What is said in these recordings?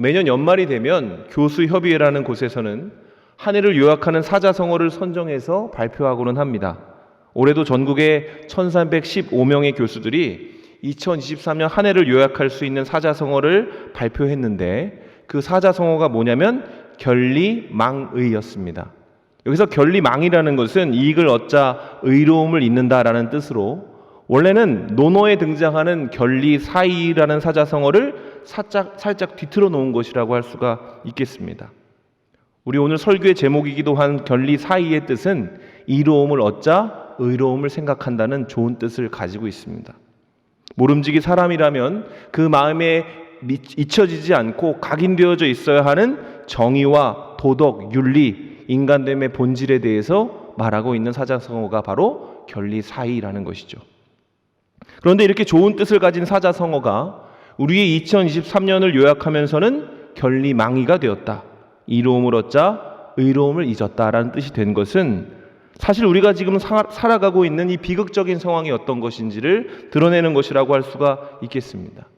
매년 연말이 되면 교수협의회라는 곳에서는 한 해를 요약하는 사자성어를 선정해서 발표하고는 합니다. 올해도 전국의 1315명의 교수들이 2023년 한 해를 요약할 수 있는 사자성어를 발표했는데, 그 사자성어가 뭐냐면 결리망의였습니다. 여기서 결리망이라는 것은 이익을 얻자 의로움을 잇는다라는 뜻으로, 원래는 논어에 등장하는 결리사의라는 사자성어를 살짝 뒤틀어 놓은 것이라고 할 수가 있겠습니다. 우리 오늘 설교의 제목이기도 한 결리사의의 뜻은 이로움을 얻자 의로움을 생각한다는 좋은 뜻을 가지고 있습니다. 모름지기 사람이라면 그 마음에 잊혀지지 않고 각인되어져 있어야 하는 정의와 도덕, 윤리, 인간됨의 본질에 대해서 말하고 있는 사자성어가 바로 결리사의라는 것이죠. 그런데 이렇게 좋은 뜻을 가진 사자성어가 우리의 2023년을 요약하면서는 결리망이가 되었다, 이로움을 얻자 의로움을 잊었다라는 뜻이 된 것은 사실 우리가 지금 살아가고 있는 이 비극적인 상황이 어떤 것인지를 드러내는 것이라고 할 수가 있겠습니다.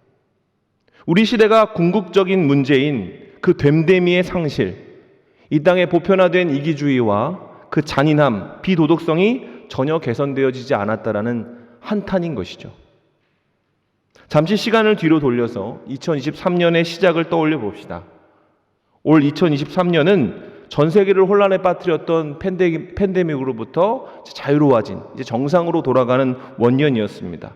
우리 시대가 궁극적인 문제인 그 됨됨이의 상실, 이 땅에 보편화된 이기주의와 그 잔인함, 비도덕성이 전혀 개선되어지지 않았다라는 한탄인 것이죠. 잠시 시간을 뒤로 돌려서 2023년의 시작을 떠올려 봅시다. 올 2023년은 전 세계를 혼란에 빠뜨렸던 팬데믹으로부터 자유로워진, 이제 정상으로 돌아가는 원년이었습니다.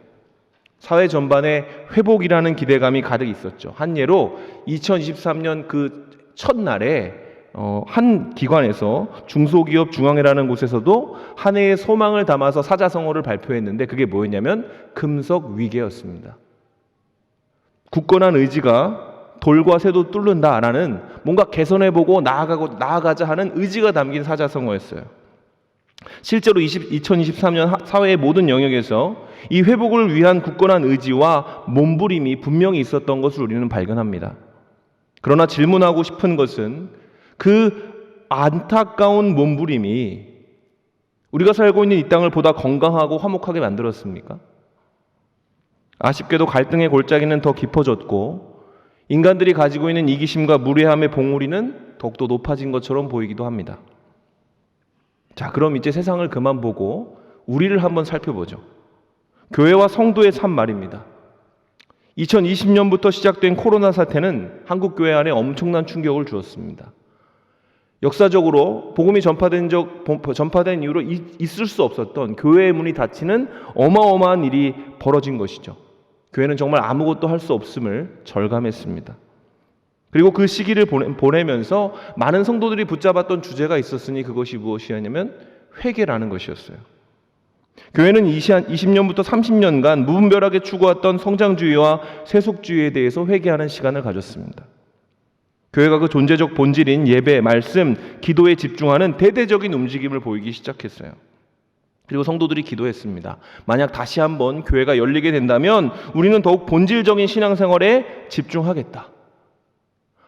사회 전반에 회복이라는 기대감이 가득 있었죠. 한 예로 2023년 그 첫날에 한 기관에서 중소기업 중앙회라는 곳에서도 한 해의 소망을 담아서 사자성어를 발표했는데, 그게 뭐였냐면 금석위계였습니다. 굳건한 의지가 돌과 새도 뚫는다라는, 뭔가 개선해보고 나아가자 하는 의지가 담긴 사자성어였어요. 실제로 2023년 사회의 모든 영역에서 이 회복을 위한 굳건한 의지와 몸부림이 분명히 있었던 것을 우리는 발견합니다. 그러나 질문하고 싶은 것은, 그 안타까운 몸부림이 우리가 살고 있는 이 땅을 보다 건강하고 화목하게 만들었습니까? 아쉽게도 갈등의 골짜기는 더 깊어졌고, 인간들이 가지고 있는 이기심과 무례함의 봉우리는 더욱더 높아진 것처럼 보이기도 합니다. 자, 그럼 이제 세상을 그만 보고 우리를 한번 살펴보죠. 교회와 성도의 삶 말입니다. 2020년부터 시작된 코로나 사태는 한국 교회 안에 엄청난 충격을 주었습니다. 역사적으로 복음이 전파된 이후로 있을 수 없었던 교회의 문이 닫히는 어마어마한 일이 벌어진 것이죠. 교회는 정말 아무것도 할 수 없음을 절감했습니다. 그리고 그 시기를 보내면서 많은 성도들이 붙잡았던 주제가 있었으니, 그것이 무엇이었냐면 회개라는 것이었어요. 교회는 20년부터 30년간 무분별하게 추구했던 성장주의와 세속주의에 대해서 회개하는 시간을 가졌습니다. 교회가 그 존재적 본질인 예배, 말씀, 기도에 집중하는 대대적인 움직임을 보이기 시작했어요. 그리고 성도들이 기도했습니다. 만약 다시 한번 교회가 열리게 된다면 우리는 더욱 본질적인 신앙생활에 집중하겠다.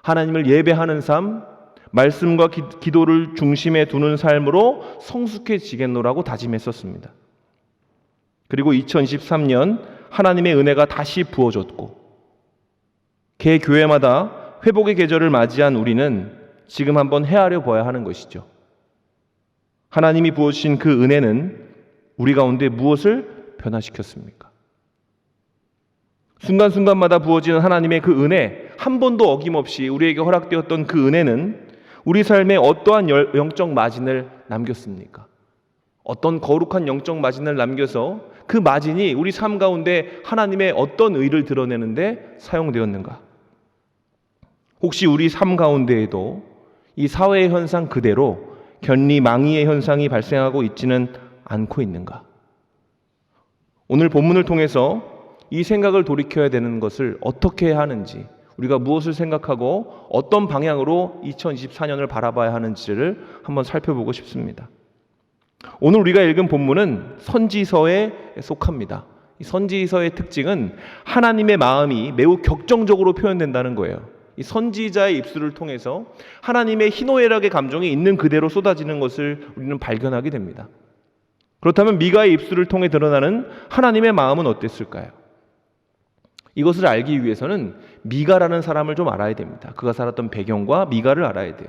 하나님을 예배하는 삶, 말씀과 기도를 중심에 두는 삶으로 성숙해지겠노라고 다짐했었습니다. 그리고 2023년 하나님의 은혜가 다시 부어졌고, 개 교회마다 회복의 계절을 맞이한 우리는 지금 한번 헤아려 봐야 하는 것이죠. 하나님이 부어주신 그 은혜는 우리 가운데 무엇을 변화시켰습니까? 순간순간마다 부어지는 하나님의 그 은혜, 한 번도 어김없이 우리에게 허락되었던 그 은혜는 우리 삶에 어떠한 영적 마진을 남겼습니까? 어떤 거룩한 영적 마진을 남겨서 그 마진이 우리 삶 가운데 하나님의 어떤 의를 드러내는데 사용되었는가? 혹시 우리 삶 가운데에도 이 사회의 현상 그대로 견리망이의 현상이 발생하고 있지는 않고 있는가? 오늘 본문을 통해서 이 생각을 돌이켜야 되는 것을 어떻게 해야 하는지, 우리가 무엇을 생각하고 어떤 방향으로 2024년을 바라봐야 하는지를 한번 살펴보고 싶습니다. 오늘 우리가 읽은 본문은 선지서에 속합니다. 이 선지서의 특징은 하나님의 마음이 매우 격정적으로 표현된다는 거예요. 이 선지자의 입술을 통해서 하나님의 희노애락의 감정이 있는 그대로 쏟아지는 것을 우리는 발견하게 됩니다. 그렇다면 미가의 입술을 통해 드러나는 하나님의 마음은 어땠을까요? 이것을 알기 위해서는 미가라는 사람을 좀 알아야 됩니다. 그가 살았던 배경과 미가를 알아야 돼요.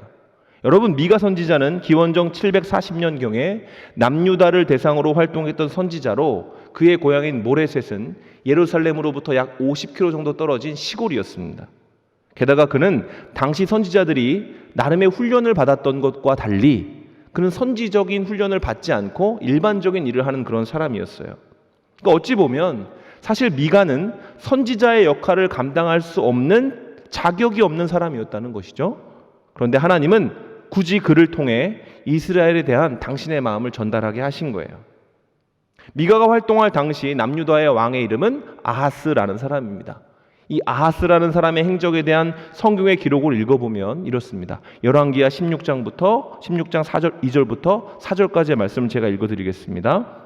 여러분, 미가 선지자는 기원전 740년경에 남유다를 대상으로 활동했던 선지자로 그의 고향인 모레셋은 예루살렘으로부터 약 50km 정도 떨어진 시골이었습니다. 게다가 그는 당시 선지자들이 나름의 훈련을 받았던 것과 달리 그는 선지적인 훈련을 받지 않고 일반적인 일을 하는 그런 사람이었어요. 그러니까 어찌 보면 사실 미가는 선지자의 역할을 감당할 수 없는 자격이 없는 사람이었다는 것이죠. 그런데 하나님은 굳이 그를 통해 이스라엘에 대한 당신의 마음을 전달하게 하신 거예요. 미가가 활동할 당시 남유다의 왕의 이름은 아하스라는 사람입니다. 이 아하스라는 사람의 행적에 대한 성경의 기록을 읽어보면 이렇습니다. 열왕기하 16장 4절 2절부터 4절까지의 말씀을 제가 읽어드리겠습니다.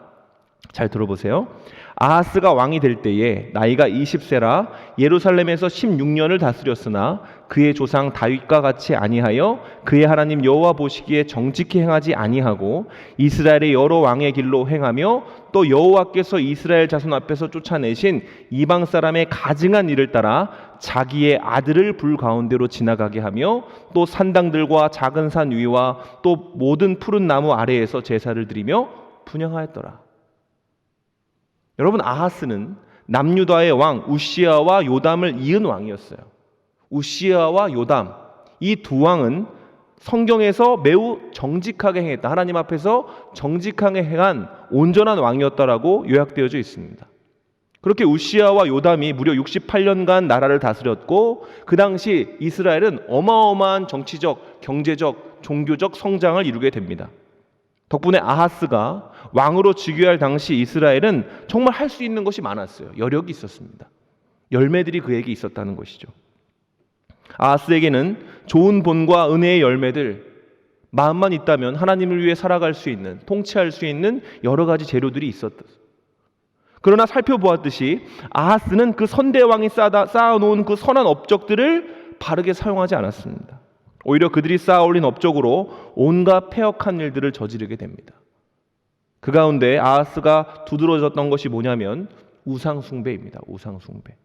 잘 들어보세요. 아하스가 왕이 될 때에 나이가 20세라 예루살렘에서 16년을 다스렸으나 그의 조상 다윗과 같이 아니하여 그의 하나님 여호와 보시기에 정직히 행하지 아니하고 이스라엘의 여러 왕의 길로 행하며 또 여호와께서 이스라엘 자손 앞에서 쫓아내신 이방 사람의 가증한 일을 따라 자기의 아들을 불 가운데로 지나가게 하며 또 산당들과 작은 산 위와 또 모든 푸른 나무 아래에서 제사를 드리며 분향하였더라. 여러분, 아하스는 남유다의 왕 우시아와 요담을 이은 왕이었어요. 우시아와 요담, 이 두 왕은 성경에서 매우 정직하게 행했다. 하나님 앞에서 정직하게 행한 온전한 왕이었다라고 요약되어져 있습니다. 그렇게 우시아와 요담이 무려 68년간 나라를 다스렸고 그 당시 이스라엘은 어마어마한 정치적, 경제적, 종교적 성장을 이루게 됩니다. 덕분에 아하스가 왕으로 즉위할 당시 이스라엘은 정말 할 수 있는 것이 많았어요. 여력이 있었습니다. 열매들이 그에게 있었다는 것이죠. 아하스에게는 좋은 본과 은혜의 열매들, 마음만 있다면 하나님을 위해 살아갈 수 있는, 통치할 수 있는 여러 가지 재료들이 있었다. 그러나 살펴보았듯이 아하스는 그 선대왕이 쌓아놓은 그 선한 업적들을 바르게 사용하지 않았습니다. 오히려 그들이 쌓아올린 업적으로 온갖 패역한 일들을 저지르게 됩니다. 그 가운데 아하스가 두드러졌던 것이 뭐냐면 우상숭배입니다. 우상숭배.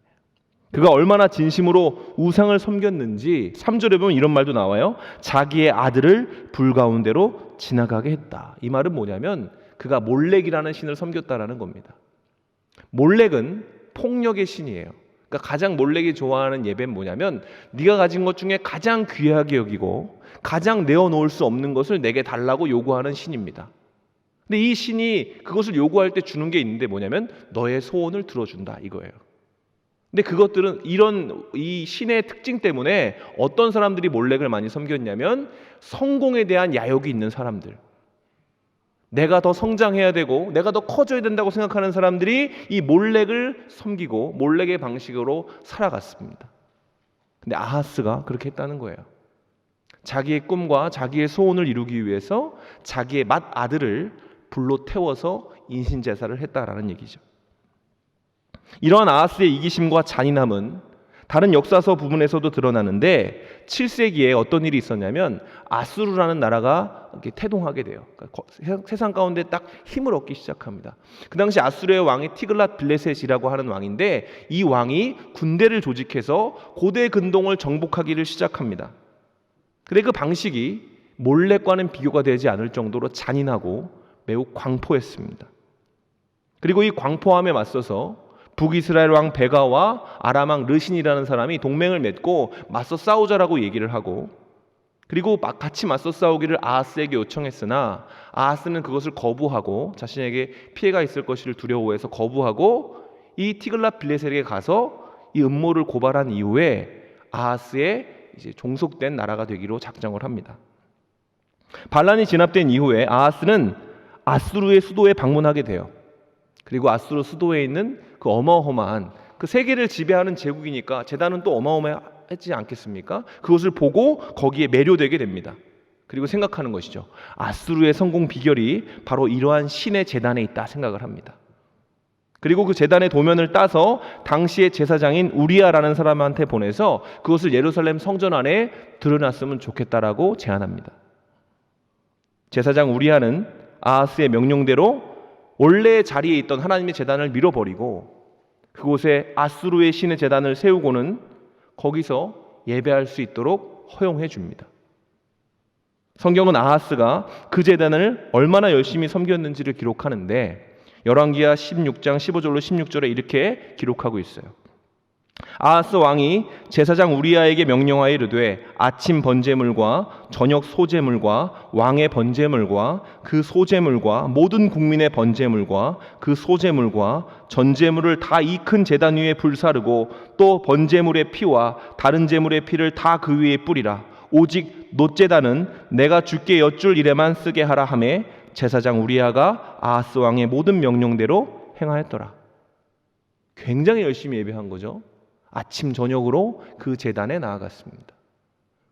그가 얼마나 진심으로 우상을 섬겼는지 3절에 보면 이런 말도 나와요. 자기의 아들을 불 가운데로 지나가게 했다. 이 말은 뭐냐면 그가 몰렉이라는 신을 섬겼다라는 겁니다. 몰렉은 폭력의 신이에요. 그러니까 가장 몰렉이 좋아하는 예배는 뭐냐면 네가 가진 것 중에 가장 귀하게 여기고 가장 내어놓을 수 없는 것을 내게 달라고 요구하는 신입니다. 근데 이 신이 그것을 요구할 때 주는 게 있는데 뭐냐면 너의 소원을 들어준다 이거예요. 근데 그것들은 이 신의 특징 때문에 어떤 사람들이 몰렉을 많이 섬겼냐면 성공에 대한 야욕이 있는 사람들, 내가 더 성장해야 되고 내가 더 커져야 된다고 생각하는 사람들이 이 몰렉을 섬기고 몰렉의 방식으로 살아갔습니다. 근데 아하스가 그렇게 했다는 거예요. 자기의 꿈과 자기의 소원을 이루기 위해서 자기의 맏아들을 불로 태워서 인신제사를 했다라는 얘기죠. 이러한 아하스의 이기심과 잔인함은 다른 역사서 부분에서도 드러나는데 7세기에 어떤 일이 있었냐면 아수르라는 나라가 이렇게 태동하게 돼요. 그러니까 세상 가운데 딱 힘을 얻기 시작합니다. 그 당시 아수르의 왕이 티글랏 빌레셋이라고 하는 왕인데 이 왕이 군대를 조직해서 고대 근동을 정복하기를 시작합니다. 근데 그 방식이 몰렉과는 비교가 되지 않을 정도로 잔인하고 매우 광포했습니다. 그리고 이 광포함에 맞서서 북이스라엘 왕 베가와 아람 왕 르신이라는 사람이 동맹을 맺고 맞서 싸우자라고 얘기를 하고 그리고 같이 맞서 싸우기를 아하스에게 요청했으나 아하스는 그것을 거부하고 자신에게 피해가 있을 것을 두려워해서 거부하고 이 티글랏 빌레셋에게 가서 이 음모를 고발한 이후에 아하스의 이제 종속된 나라가 되기로 작정을 합니다. 반란이 진압된 이후에 아하스는 아수르의 수도에 방문하게 돼요. 그리고 아수르 수도에 있는 그 어마어마한 그 세계를 지배하는 제국이니까 재단은 또 어마어마하지 않겠습니까? 그것을 보고 거기에 매료되게 됩니다. 그리고 생각하는 것이죠. 아수르의 성공 비결이 바로 이러한 신의 재단에 있다 생각을 합니다. 그리고 그 재단의 도면을 따서 당시의 제사장인 우리아라는 사람한테 보내서 그것을 예루살렘 성전 안에 드러났으면 좋겠다라고 제안합니다. 제사장 우리아는 아하스의 명령대로 원래 자리에 있던 하나님의 제단을 밀어버리고 그곳에 아수르의 신의 제단을 세우고는 거기서 예배할 수 있도록 허용해 줍니다. 성경은 아하스가 그 제단을 얼마나 열심히 섬겼는지를 기록하는데 열왕기하 16장 15절로 16절에 이렇게 기록하고 있어요. 아하스 왕이 제사장 우리야에게 명령하여 이르되 아침 번제물과 저녁 소제물과 왕의 번제물과 그 소제물과 모든 국민의 번제물과 그 소제물과 전제물을 다 이 큰 제단 위에 불사르고 또 번제물의 피와 다른 제물의 피를 다 그 위에 뿌리라. 오직 놋제단은 내가 주께 여쭐 일에만 쓰게 하라 하매 제사장 우리야가 아하스 왕의 모든 명령대로 행하였더라. 굉장히 열심히 예배한 거죠. 아침 저녁으로 그 제단에 나아갔습니다.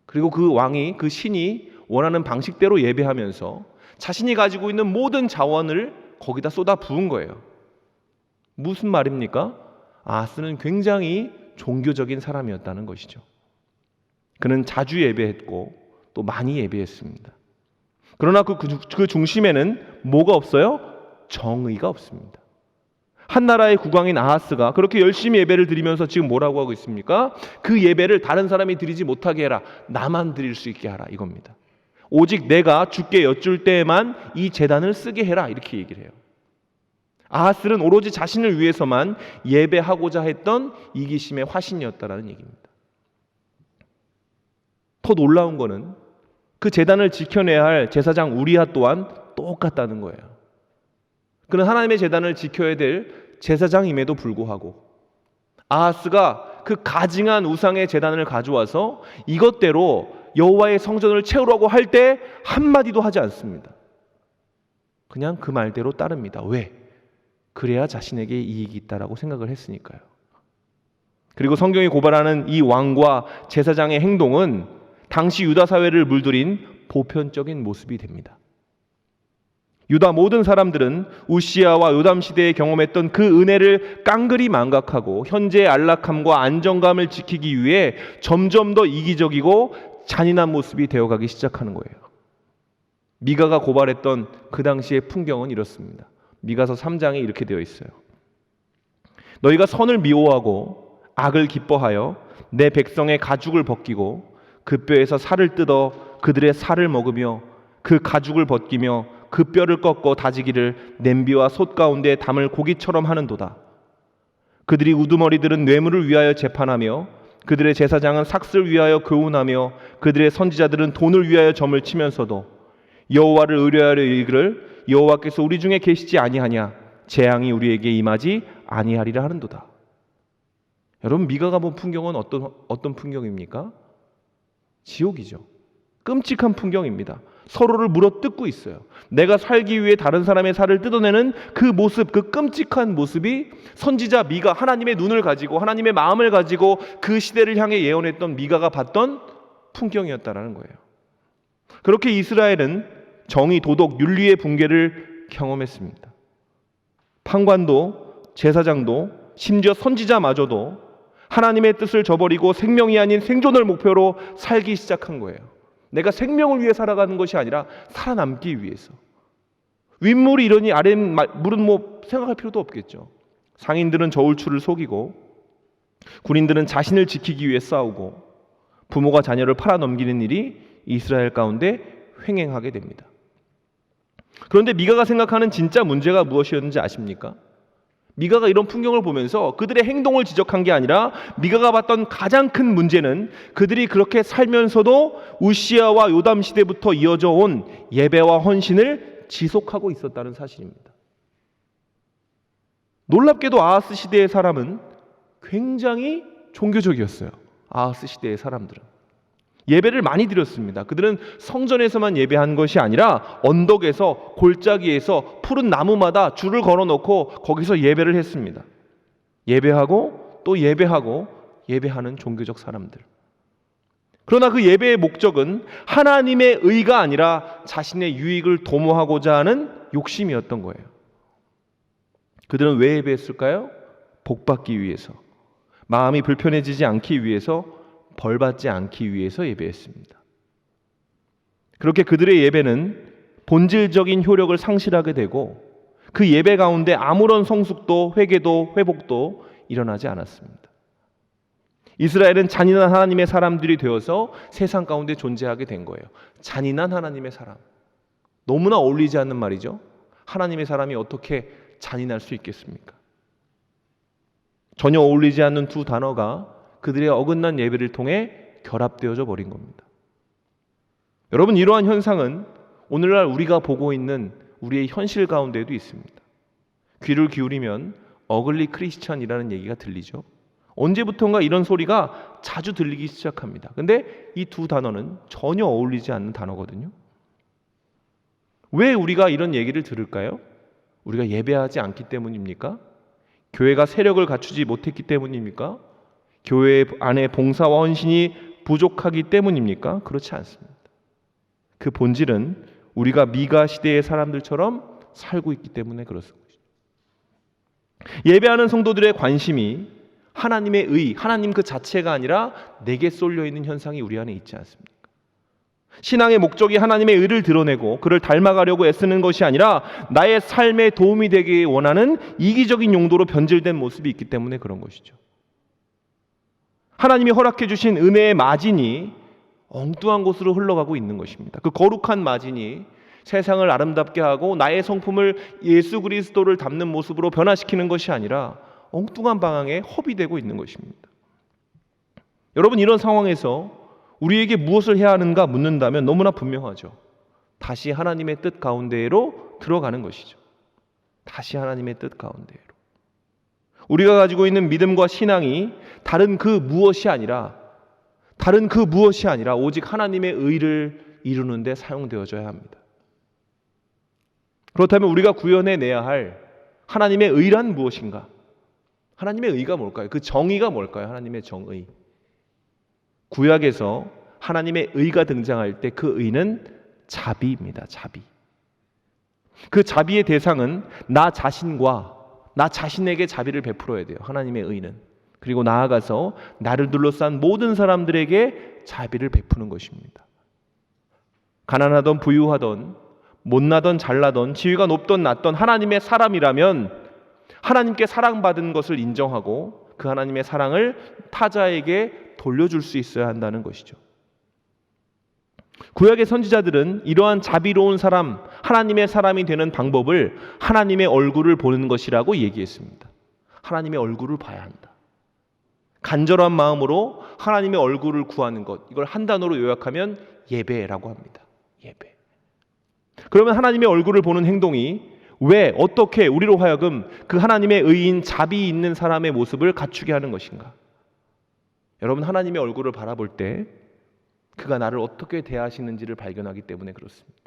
그리고 그 왕이, 그 신이 원하는 방식대로 예배하면서 자신이 가지고 있는 모든 자원을 거기다 쏟아 부은 거예요. 무슨 말입니까? 아하스는 굉장히 종교적인 사람이었다는 것이죠. 그는 자주 예배했고 또 많이 예배했습니다. 그러나 그 중심에는 뭐가 없어요? 정의가 없습니다. 한 나라의 국왕인 아하스가 그렇게 열심히 예배를 드리면서 지금 뭐라고 하고 있습니까? 그 예배를 다른 사람이 드리지 못하게 해라. 나만 드릴 수 있게 하라. 이겁니다. 오직 내가 주께 여쭐 때에만 이 제단을 쓰게 해라. 이렇게 얘기를 해요. 아하스는 오로지 자신을 위해서만 예배하고자 했던 이기심의 화신이었다라는 얘기입니다. 더 놀라운 거는 그 제단을 지켜내야 할 제사장 우리야 또한 똑같다는 거예요. 그는 하나님의 제단을 지켜야 될 제사장임에도 불구하고 아하스가 그 가증한 우상의 제단을 가져와서 이것대로 여호와의 성전을 채우라고 할 때 한마디도 하지 않습니다. 그냥 그 말대로 따릅니다. 왜? 그래야 자신에게 이익이 있다라고 생각을 했으니까요. 그리고 성경이 고발하는 이 왕과 제사장의 행동은 당시 유다 사회를 물들인 보편적인 모습이 됩니다. 유다 모든 사람들은 우시야와 요담 시대에 경험했던 그 은혜를 깡그리 망각하고 현재의 안락함과 안정감을 지키기 위해 점점 더 이기적이고 잔인한 모습이 되어가기 시작하는 거예요. 미가가 고발했던 그 당시의 풍경은 이렇습니다. 미가서 3장에 이렇게 되어 있어요. 너희가 선을 미워하고 악을 기뻐하여 내 백성의 가죽을 벗기고 그 뼈에서 살을 뜯어 그들의 살을 먹으며 그 가죽을 벗기며 그 뼈를 꺾어 다지기를 냄비와 솥 가운데 담을 고기처럼 하는도다. 그들이 우두머리들은 뇌물을 위하여 재판하며 그들의 제사장은 삭슬 위하여 교훈하며 그들의 선지자들은 돈을 위하여 점을 치면서도 여호와를 의뢰하려 이르기를 여호와께서 우리 중에 계시지 아니하냐 재앙이 우리에게 임하지 아니하리라 하는도다. 여러분, 미가가 본 풍경은 어떤 풍경입니까? 지옥이죠. 끔찍한 풍경입니다. 서로를 물어뜯고 있어요. 내가 살기 위해 다른 사람의 살을 뜯어내는 그 모습, 그 끔찍한 모습이 선지자 미가, 하나님의 눈을 가지고 하나님의 마음을 가지고 그 시대를 향해 예언했던 미가가 봤던 풍경이었다라는 거예요. 그렇게 이스라엘은 정의, 도덕, 윤리의 붕괴를 경험했습니다. 판관도, 제사장도, 심지어 선지자마저도 하나님의 뜻을 저버리고 생명이 아닌 생존을 목표로 살기 시작한 거예요. 내가 생명을 위해 살아가는 것이 아니라 살아남기 위해서. 윗물이 이러니 아랫물은 생각할 필요도 없겠죠. 상인들은 저울추를 속이고 군인들은 자신을 지키기 위해 싸우고 부모가 자녀를 팔아넘기는 일이 이스라엘 가운데 횡행하게 됩니다. 그런데 미가가 생각하는 진짜 문제가 무엇이었는지 아십니까? 미가가 이런 풍경을 보면서 그들의 행동을 지적한 게 아니라 미가가 봤던 가장 큰 문제는 그들이 그렇게 살면서도 우시야와 요담 시대부터 이어져 온 예배와 헌신을 지속하고 있었다는 사실입니다. 놀랍게도 아하스 시대의 사람은 굉장히 종교적이었어요. 아하스 시대의 사람들은 예배를 많이 드렸습니다. 그들은 성전에서만 예배한 것이 아니라 언덕에서, 골짜기에서, 푸른 나무마다 줄을 걸어놓고 거기서 예배를 했습니다. 예배하고 또 예배하고 예배하는 종교적 사람들. 그러나 그 예배의 목적은 하나님의 의가 아니라 자신의 유익을 도모하고자 하는 욕심이었던 거예요. 그들은 왜 예배했을까요? 복받기 위해서, 마음이 불편해지지 않기 위해서, 벌받지 않기 위해서 예배했습니다. 그렇게 그들의 예배는 본질적인 효력을 상실하게 되고 그 예배 가운데 아무런 성숙도, 회개도, 회복도 일어나지 않았습니다. 이스라엘은 잔인한 하나님의 사람들이 되어서 세상 가운데 존재하게 된 거예요. 잔인한 하나님의 사람. 너무나 어울리지 않는 말이죠. 하나님의 사람이 어떻게 잔인할 수 있겠습니까? 전혀 어울리지 않는 두 단어가 그들의 어긋난 예배를 통해 결합되어져 버린 겁니다. 여러분, 이러한 현상은 오늘날 우리가 보고 있는 우리의 현실 가운데도 있습니다. 귀를 기울이면 어글리 크리스찬이라는 얘기가 들리죠. 언제부턴가 이런 소리가 자주 들리기 시작합니다. 근데 이 두 단어는 전혀 어울리지 않는 단어거든요. 왜 우리가 이런 얘기를 들을까요? 우리가 예배하지 않기 때문입니까? 교회가 세력을 갖추지 못했기 때문입니까? 교회 안에 봉사와 헌신이 부족하기 때문입니까? 그렇지 않습니다. 그 본질은 우리가 미가 시대의 사람들처럼 살고 있기 때문에 그렇습니다. 예배하는 성도들의 관심이 하나님의 의, 하나님 그 자체가 아니라 내게 쏠려 있는 현상이 우리 안에 있지 않습니까? 신앙의 목적이 하나님의 의를 드러내고 그를 닮아가려고 애쓰는 것이 아니라 나의 삶에 도움이 되기 원하는 이기적인 용도로 변질된 모습이 있기 때문에 그런 것이죠. 하나님이 허락해 주신 은혜의 마진이 엉뚱한 곳으로 흘러가고 있는 것입니다. 그 거룩한 마진이 세상을 아름답게 하고 나의 성품을 예수 그리스도를 닮는 모습으로 변화시키는 것이 아니라 엉뚱한 방향에 허비되고 있는 것입니다. 여러분, 이런 상황에서 우리에게 무엇을 해야 하는가 묻는다면 너무나 분명하죠. 다시 하나님의 뜻 가운데로 들어가는 것이죠. 다시 하나님의 뜻 가운데로. 우리가 가지고 있는 믿음과 신앙이 다른 그 무엇이 아니라 오직 하나님의 의를 이루는 데 사용되어져야 합니다. 그렇다면 우리가 구현해내야 할 하나님의 의란 무엇인가? 하나님의 의가 뭘까요? 그 정의가 뭘까요? 하나님의 정의. 구약에서 하나님의 의가 등장할 때 그 의는 자비입니다. 자비. 그 자비의 대상은 나 자신에게 자비를 베풀어야 돼요. 하나님의 의는. 그리고 나아가서 나를 둘러싼 모든 사람들에게 자비를 베푸는 것입니다. 가난하던 부유하던 못나던 잘나던 지위가 높던 낮던 하나님의 사람이라면 하나님께 사랑받은 것을 인정하고 그 하나님의 사랑을 타자에게 돌려줄 수 있어야 한다는 것이죠. 구약의 선지자들은 이러한 자비로운 사람, 하나님의 사람이 되는 방법을 하나님의 얼굴을 보는 것이라고 얘기했습니다. 하나님의 얼굴을 봐야 한다. 간절한 마음으로 하나님의 얼굴을 구하는 것, 이걸 한 단어로 요약하면 예배라고 합니다. 예배. 그러면 하나님의 얼굴을 보는 행동이 왜, 어떻게 우리로 하여금 그 하나님의 의인, 자비 있는 사람의 모습을 갖추게 하는 것인가? 여러분, 하나님의 얼굴을 바라볼 때 그가 나를 어떻게 대하시는지를 발견하기 때문에 그렇습니다.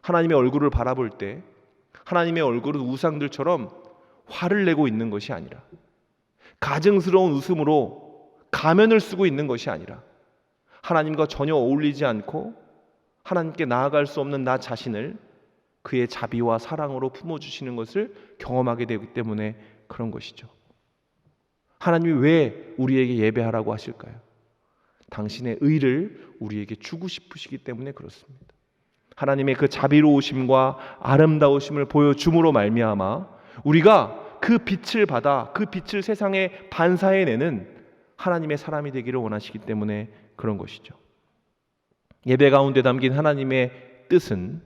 하나님의 얼굴을 바라볼 때 하나님의 얼굴은 우상들처럼 화를 내고 있는 것이 아니라, 가증스러운 웃음으로 가면을 쓰고 있는 것이 아니라, 하나님과 전혀 어울리지 않고 하나님께 나아갈 수 없는 나 자신을 그의 자비와 사랑으로 품어주시는 것을 경험하게 되기 때문에 그런 것이죠. 하나님이 왜 우리에게 예배하라고 하실까요? 당신의 의를 우리에게 주고 싶으시기 때문에 그렇습니다. 하나님의 그 자비로우심과 아름다우심을 보여줌으로 말미암아 우리가 그 빛을 받아 그 빛을 세상에 반사해내는 하나님의 사람이 되기를 원하시기 때문에 그런 것이죠. 예배 가운데 담긴 하나님의 뜻은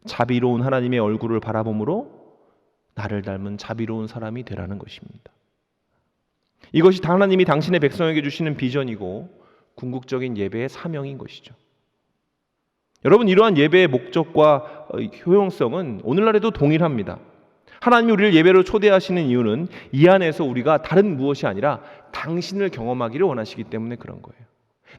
자비로운 하나님의 얼굴을 바라봄으로 나를 닮은 자비로운 사람이 되라는 것입니다. 이것이 하나님이 당신의 백성에게 주시는 비전이고 궁극적인 예배의 사명인 것이죠. 여러분, 이러한 예배의 목적과 효용성은 오늘날에도 동일합니다. 하나님이 우리를 예배로 초대하시는 이유는 이 안에서 우리가 다른 무엇이 아니라 당신을 경험하기를 원하시기 때문에 그런 거예요.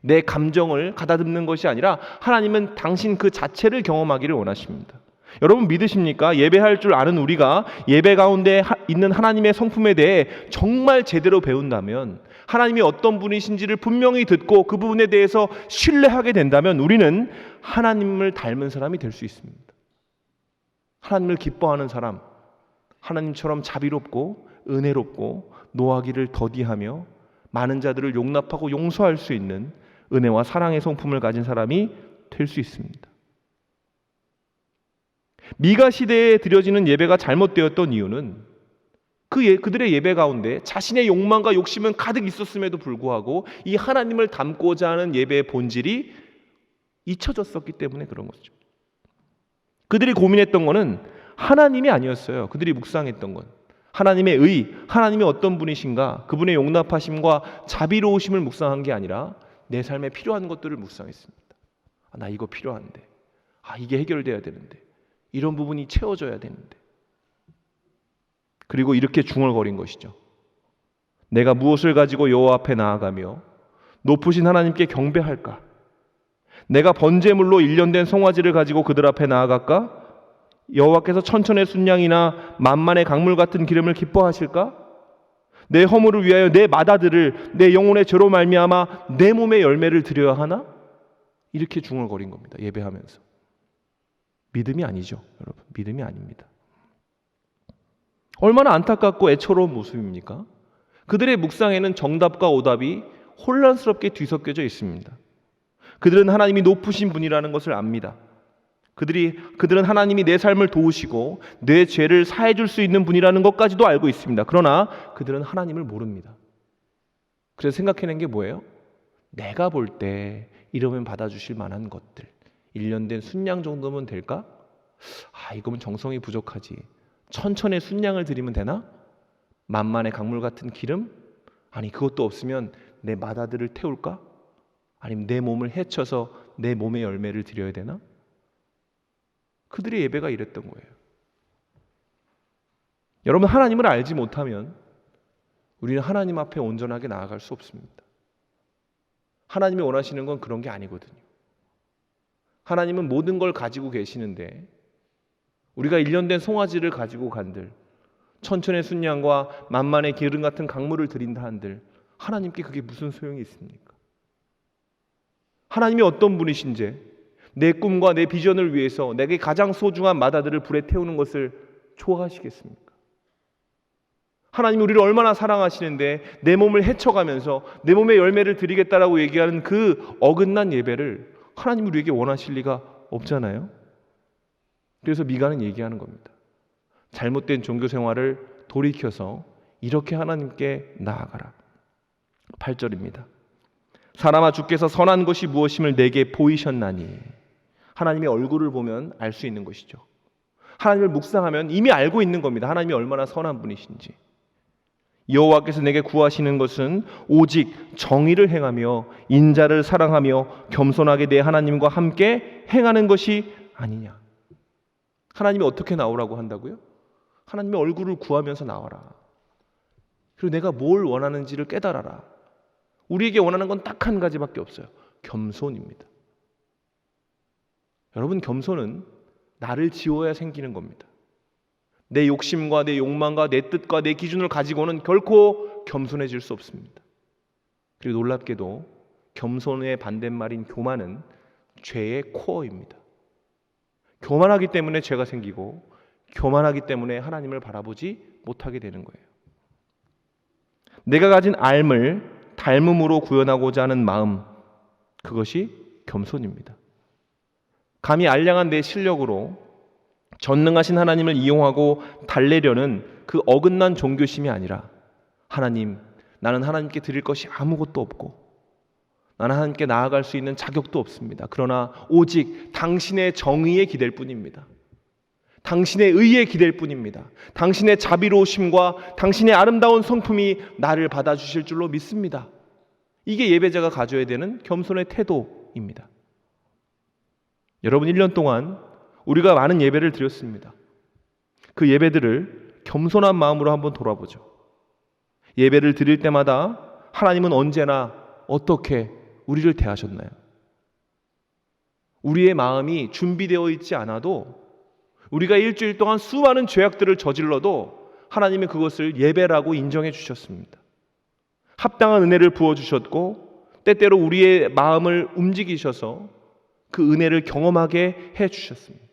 내 감정을 가다듬는 것이 아니라 하나님은 당신 그 자체를 경험하기를 원하십니다. 여러분, 믿으십니까? 예배할 줄 아는 우리가 예배 가운데 있는 하나님의 성품에 대해 정말 제대로 배운다면, 하나님이 어떤 분이신지를 분명히 듣고 그 부분에 대해서 신뢰하게 된다면 우리는 하나님을 닮은 사람이 될 수 있습니다. 하나님을 기뻐하는 사람, 하나님처럼 자비롭고 은혜롭고 노하기를 더디하며 많은 자들을 용납하고 용서할 수 있는 은혜와 사랑의 성품을 가진 사람이 될 수 있습니다. 미가 시대에 드려지는 예배가 잘못되었던 이유는 그들의 예배 가운데 자신의 욕망과 욕심은 가득 있었음에도 불구하고 이 하나님을 닮고자 하는 예배의 본질이 잊혀졌었기 때문에 그런 거죠. 그들이 고민했던 거는 하나님이 아니었어요. 그들이 묵상했던 건 하나님의 의, 하나님이 어떤 분이신가, 그분의 용납하심과 자비로우심을 묵상한 게 아니라 내 삶에 필요한 것들을 묵상했습니다. 나 이거 필요한데, 이게 해결돼야 되는데, 이런 부분이 채워져야 되는데. 그리고 이렇게 중얼거린 것이죠. 내가 무엇을 가지고 여호와 앞에 나아가며 높으신 하나님께 경배할까? 내가 번제물로 일련된 송아지를 가지고 그들 앞에 나아갈까? 여호와께서 천천의 순양이나 만만의 강물 같은 기름을 기뻐하실까? 내 허물을 위하여 내 맏아들을 내 영혼의 죄로 말미암아 내 몸의 열매를 드려야 하나? 이렇게 중얼거린 겁니다. 예배하면서. 믿음이 아니죠, 여러분. 믿음이 아닙니다. 얼마나 안타깝고 애처로운 모습입니까? 그들의 묵상에는 정답과 오답이 혼란스럽게 뒤섞여져 있습니다. 그들은 하나님이 높으신 분이라는 것을 압니다. 그들은 하나님이 내 삶을 도우시고 내 죄를 사해 줄 수 있는 분이라는 것까지도 알고 있습니다. 그러나 그들은 하나님을 모릅니다. 그래서 생각해낸 게 뭐예요? 내가 볼 때 이러면 받아주실 만한 것들, 1년 된 순양 정도면 될까? 이거면 정성이 부족하지. 천천의 순양을 드리면 되나? 만만의 강물 같은 기름? 그것도 없으면 내 맏아들을 태울까? 아니면 내 몸을 헤쳐서 내 몸의 열매를 드려야 되나? 그들의 예배가 이랬던 거예요. 여러분, 하나님을 알지 못하면 우리는 하나님 앞에 온전하게 나아갈 수 없습니다. 하나님이 원하시는 건 그런 게 아니거든요. 하나님은 모든 걸 가지고 계시는데 우리가 1년 된 송아지를 가지고 간들, 천천의 순양과 만만의 기름 같은 강물을 드린다 한들 하나님께 그게 무슨 소용이 있습니까? 하나님이 어떤 분이신지, 내 꿈과 내 비전을 위해서 내게 가장 소중한 맏아들을 불에 태우는 것을 좋아하시겠습니까? 하나님이 우리를 얼마나 사랑하시는데 내 몸을 헤쳐가면서 내 몸의 열매를 드리겠다라고 얘기하는 그 어긋난 예배를 하나님이 우리에게 원하실 리가 없잖아요. 그래서 미가는 얘기하는 겁니다. 잘못된 종교 생활을 돌이켜서 이렇게 하나님께 나아가라. 8절입니다. 사람아, 주께서 선한 것이 무엇임을 내게 보이셨나니. 하나님의 얼굴을 보면 알 수 있는 것이죠. 하나님을 묵상하면 이미 알고 있는 겁니다. 하나님이 얼마나 선한 분이신지. 여호와께서 내게 구하시는 것은 오직 정의를 행하며 인자를 사랑하며 겸손하게 내 하나님과 함께 행하는 것이 아니냐. 하나님이 어떻게 나오라고 한다고요? 하나님의 얼굴을 구하면서 나와라. 그리고 내가 뭘 원하는지를 깨달아라. 우리에게 원하는 건 딱 한 가지밖에 없어요. 겸손입니다. 여러분, 겸손은 나를 지워야 생기는 겁니다. 내 욕심과 내 욕망과 내 뜻과 내 기준을 가지고는 결코 겸손해질 수 없습니다. 그리고 놀랍게도 겸손의 반대말인 교만은 죄의 코어입니다. 교만하기 때문에 죄가 생기고 교만하기 때문에 하나님을 바라보지 못하게 되는 거예요. 내가 가진 닮을 닮음으로 구현하고자 하는 마음, 그것이 겸손입니다. 감히 알량한 내 실력으로 전능하신 하나님을 이용하고 달래려는 그 어긋난 종교심이 아니라, 하나님, 나는 하나님께 드릴 것이 아무것도 없고 나는 하나님께 나아갈 수 있는 자격도 없습니다. 그러나 오직 당신의 정의에 기댈 뿐입니다. 당신의 의에 기댈 뿐입니다. 당신의 자비로우심과 당신의 아름다운 성품이 나를 받아주실 줄로 믿습니다. 이게 예배자가 가져야 되는 겸손의 태도입니다. 여러분, 1년 동안 우리가 많은 예배를 드렸습니다. 그 예배들을 겸손한 마음으로 한번 돌아보죠. 예배를 드릴 때마다 하나님은 언제나 어떻게 우리를 대하셨나요? 우리의 마음이 준비되어 있지 않아도, 우리가 일주일 동안 수많은 죄악들을 저질러도 하나님은 그것을 예배라고 인정해 주셨습니다. 합당한 은혜를 부어주셨고 때때로 우리의 마음을 움직이셔서 그 은혜를 경험하게 해주셨습니다.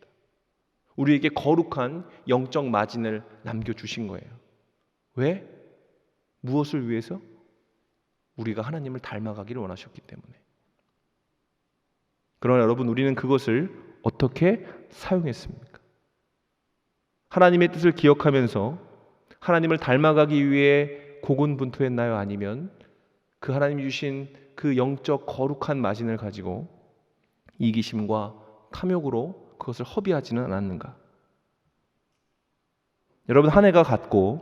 우리에게 거룩한 영적 마진을 남겨주신 거예요. 왜? 무엇을 위해서? 우리가 하나님을 닮아가기를 원하셨기 때문에. 그러나 여러분, 우리는 그것을 어떻게 사용했습니까? 하나님의 뜻을 기억하면서 하나님을 닮아가기 위해 고군분투했나요? 아니면 그 하나님이 주신 그 영적 거룩한 마진을 가지고 이기심과 탐욕으로 그것을 허비하지는 않았는가? 여러분, 한 해가 갔고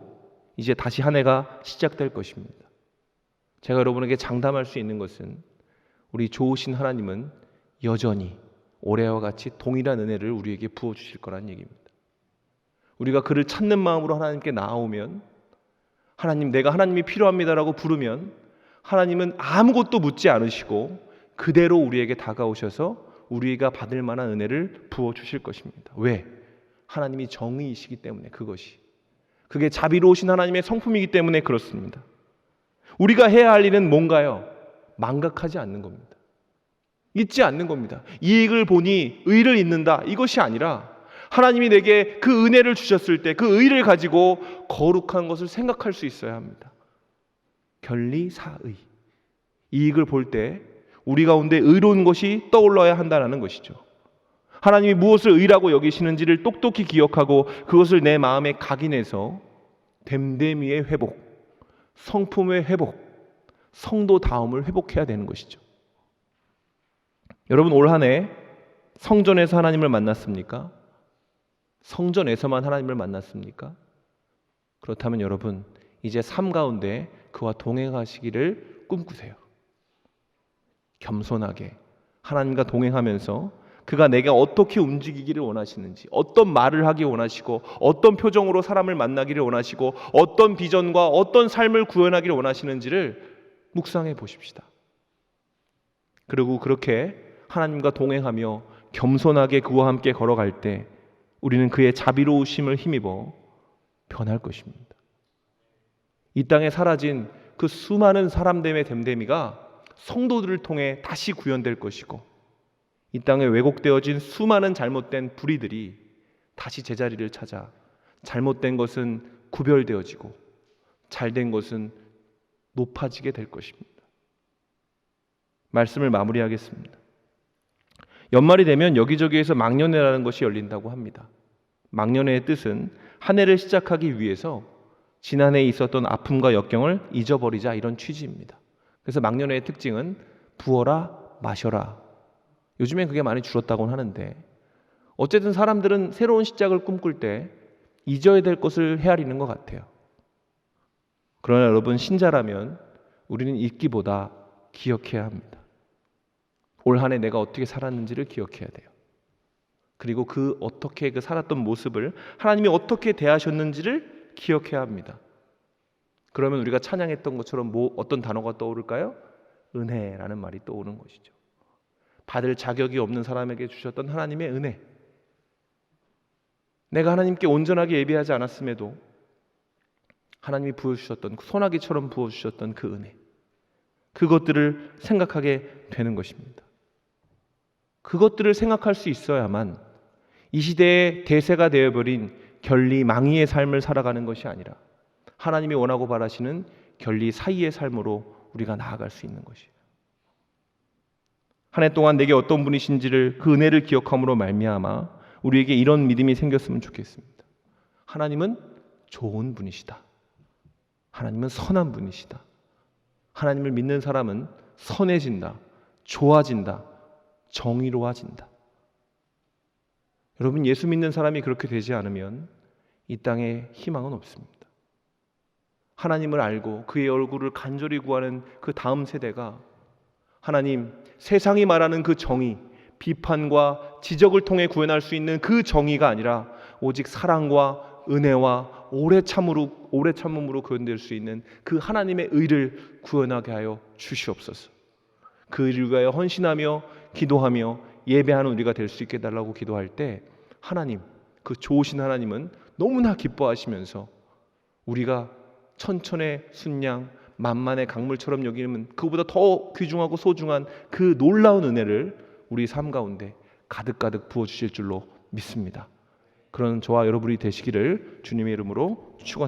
이제 다시 한 해가 시작될 것입니다. 제가 여러분에게 장담할 수 있는 것은 우리 좋으신 하나님은 여전히 올해와 같이 동일한 은혜를 우리에게 부어주실 거란 얘기입니다. 우리가 그를 찾는 마음으로 하나님께 나아오면, 하나님, 내가 하나님이 필요합니다라고 부르면 하나님은 아무것도 묻지 않으시고 그대로 우리에게 다가오셔서 우리가 받을 만한 은혜를 부어주실 것입니다. 왜? 하나님이 정의이시기 때문에. 그게 자비로우신 하나님의 성품이기 때문에 그렇습니다. 우리가 해야 할 일은 뭔가요? 망각하지 않는 겁니다. 잊지 않는 겁니다. 이익을 보니 의를 잊는다, 이것이 아니라 하나님이 내게 그 은혜를 주셨을 때 그 의를 가지고 거룩한 것을 생각할 수 있어야 합니다. 결리사의. 이익을 볼 때 우리 가운데 의로운 것이 떠올라야 한다는 것이죠. 하나님이 무엇을 의라고 여기시는지를 똑똑히 기억하고 그것을 내 마음에 각인해서 됨됨이의 회복, 성품의 회복, 성도다움을 회복해야 되는 것이죠. 여러분, 올 한 해 성전에서 하나님을 만났습니까? 성전에서만 하나님을 만났습니까? 그렇다면 여러분, 이제 삶 가운데 그와 동행하시기를 꿈꾸세요. 겸손하게 하나님과 동행하면서 그가 내가 어떻게 움직이기를 원하시는지, 어떤 말을 하기 원하시고, 어떤 표정으로 사람을 만나기를 원하시고, 어떤 비전과 어떤 삶을 구현하기를 원하시는지를 묵상해 보십시다. 그리고 그렇게 하나님과 동행하며 겸손하게 그와 함께 걸어갈 때 우리는 그의 자비로우심을 힘입어 변할 것입니다. 이 땅에 사라진 그 수많은 사람됨의 됨됨이가 성도들을 통해 다시 구현될 것이고, 이 땅에 왜곡되어진 수많은 잘못된 불의들이 다시 제자리를 찾아 잘못된 것은 구별되어지고 잘된 것은 높아지게 될 것입니다. 말씀을 마무리하겠습니다. 연말이 되면 여기저기에서 망년회라는 것이 열린다고 합니다. 망년회의 뜻은 한 해를 시작하기 위해서 지난해에 있었던 아픔과 역경을 잊어버리자, 이런 취지입니다. 그래서 망년회의 특징은 부어라 마셔라. 요즘엔 그게 많이 줄었다고는 하는데, 어쨌든 사람들은 새로운 시작을 꿈꿀 때 잊어야 될 것을 헤아리는 것 같아요. 그러나 여러분, 신자라면 우리는 잊기보다 기억해야 합니다. 올 한 해 내가 어떻게 살았는지를 기억해야 돼요. 그리고 어떻게 살았던 모습을 하나님이 어떻게 대하셨는지를 기억해야 합니다. 그러면 우리가 찬양했던 것처럼 어떤 단어가 떠오를까요? 은혜라는 말이 떠오르는 것이죠. 받을 자격이 없는 사람에게 주셨던 하나님의 은혜. 내가 하나님께 온전하게 예배하지 않았음에도 하나님이 부어주셨던, 소나기처럼 부어주셨던 그 은혜, 그것들을 생각하게 되는 것입니다. 그것들을 생각할 수 있어야만 이 시대의 대세가 되어버린 결리망이의 삶을 살아가는 것이 아니라 하나님이 원하고 바라시는 결리사이의 삶으로 우리가 나아갈 수 있는 것이에요. 한 해 동안 내게 어떤 분이신지를, 그 은혜를 기억함으로 말미암아 우리에게 이런 믿음이 생겼으면 좋겠습니다. 하나님은 좋은 분이시다. 하나님은 선한 분이시다. 하나님을 믿는 사람은 선해진다, 좋아진다, 정의로워진다. 여러분, 예수 믿는 사람이 그렇게 되지 않으면 이 땅에 희망은 없습니다. 하나님을 알고 그의 얼굴을 간절히 구하는 그 다음 세대가 하나님, 세상이 말하는 그 정의, 비판과 지적을 통해 구현할 수 있는 그 정의가 아니라 오직 사랑과 은혜와 오래 참음으로 구현될 수 있는 그 하나님의 의를 구현하게 하여 주시옵소서. 그 의를 위하여 헌신하며 기도하며 예배하는 우리가 될 수 있게 해달라고 기도할 때, 하나님, 그 좋으신 하나님은 너무나 기뻐하시면서 우리가 천천의 순양, 만만의 강물처럼 여기는 그보다 더 귀중하고 소중한 그 놀라운 은혜를 우리 삶 가운데 가득가득 부어주실 줄로 믿습니다. 그런 저와 여러분이 되시기를 주님의 이름으로 축원합니다.